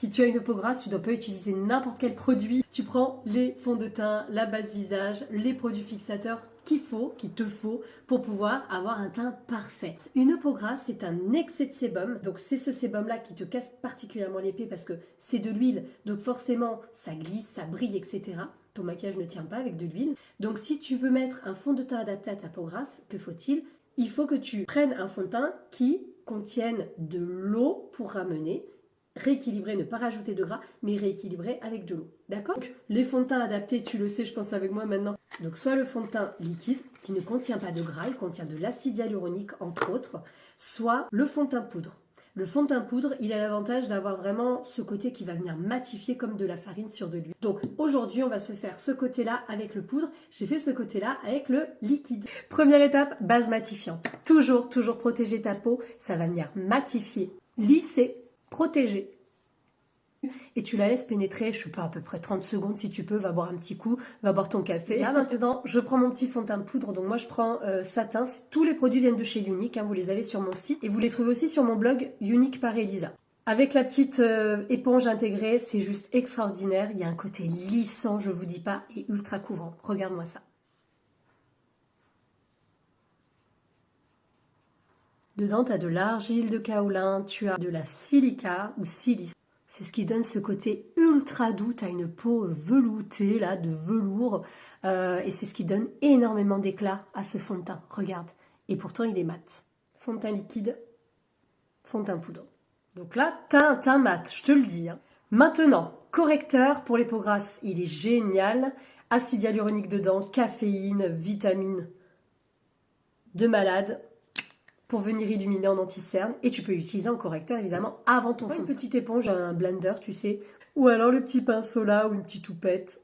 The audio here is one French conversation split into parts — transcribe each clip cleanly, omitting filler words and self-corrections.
Si tu as une peau grasse, tu ne dois pas utiliser n'importe quel produit. Tu prends les fonds de teint, la base visage, les produits fixateurs qu'il te faut pour pouvoir avoir un teint parfait. Une peau grasse, c'est un excès de sébum. Donc c'est ce sébum-là qui te casse particulièrement l'épée parce que c'est de l'huile. Donc forcément, ça glisse, ça brille, etc. Ton maquillage ne tient pas avec de l'huile. Donc si tu veux mettre un fond de teint adapté à ta peau grasse, que faut-il? Il faut que tu prennes un fond de teint qui contienne de l'eau pour ramener, rééquilibrer, ne pas rajouter de gras, mais rééquilibrer avec de l'eau. D'accord? Les fonds de teint adaptés, tu le sais, je pense avec moi maintenant. Donc soit le fond de teint liquide, qui ne contient pas de gras, il contient de l'acide hyaluronique, entre autres, soit le fond de teint poudre. Le fond de teint poudre, il a l'avantage d'avoir vraiment ce côté qui va venir matifier comme de la farine sur de l'huile. Donc aujourd'hui, on va se faire ce côté-là avec le poudre. J'ai fait ce côté-là avec le liquide. Première étape, base matifiante. Toujours protéger ta peau. Ça va venir matifier, lisser, protéger. Et tu la laisses pénétrer, je sais pas, à peu près 30 secondes si tu peux, va boire un petit coup, va boire ton café. Là maintenant, je prends mon petit fond de teint de poudre, donc moi je prends Satin. Tous les produits viennent de chez Unique, hein, vous les avez sur mon site. Et vous les trouvez aussi sur mon blog Unique par Elisa. Avec la petite éponge intégrée, c'est juste extraordinaire. Il y a un côté lissant, je vous dis pas, et ultra couvrant. Regarde-moi ça. Dedans, tu as de l'argile de kaolin, tu as de la silica ou silice. C'est ce qui donne ce côté ultra doux. Tu as une peau veloutée, là, de velours. Et c'est ce qui donne énormément d'éclat à ce fond de teint. Regarde. Et pourtant, il est mat. Fond de teint liquide, fond de teint poudre. Donc là, tu as un teint mat, je te le dis. Hein. Maintenant, correcteur pour les peaux grasses. Il est génial. Acide hyaluronique dedans, caféine, vitamine de malade. Pour venir illuminer en anti-cerne. Et tu peux l'utiliser en correcteur, évidemment, avant ton fond. Une petite éponge, un blender, tu sais. Ou alors le petit pinceau là, ou une petite toupette.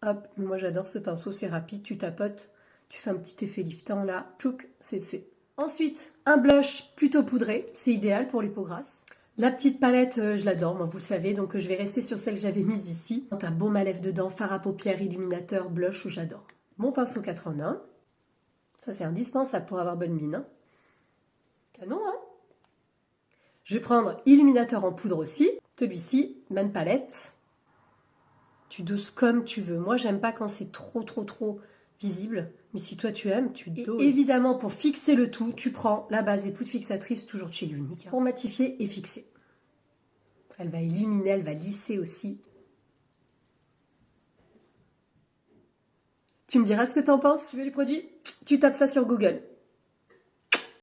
Hop, moi j'adore ce pinceau, c'est rapide, tu tapotes, tu fais un petit effet liftant là, tchouk, c'est fait. Ensuite, un blush plutôt poudré, c'est idéal pour les peaux grasses. La petite palette, je l'adore, moi vous le savez, donc je vais rester sur celle que j'avais mise ici. Un baume à lèvres dedans, fard à paupières, illuminateur, blush, j'adore. Mon pinceau 4 en 1. Ça c'est indispensable pour avoir bonne mine. Hein. Canon, hein? Je vais prendre illuminateur en poudre aussi. Celui-ci, même palette. Tu doses comme tu veux. Moi, j'aime pas quand c'est trop visible. Mais si toi, tu aimes, tu doses. Et évidemment, pour fixer le tout, tu prends la base des poudres fixatrices, toujours de chez Unique. Pour matifier et fixer. Elle va illuminer, elle va lisser aussi. Tu me diras ce que tu en penses. Tu veux les produits? Tu tapes ça sur Google.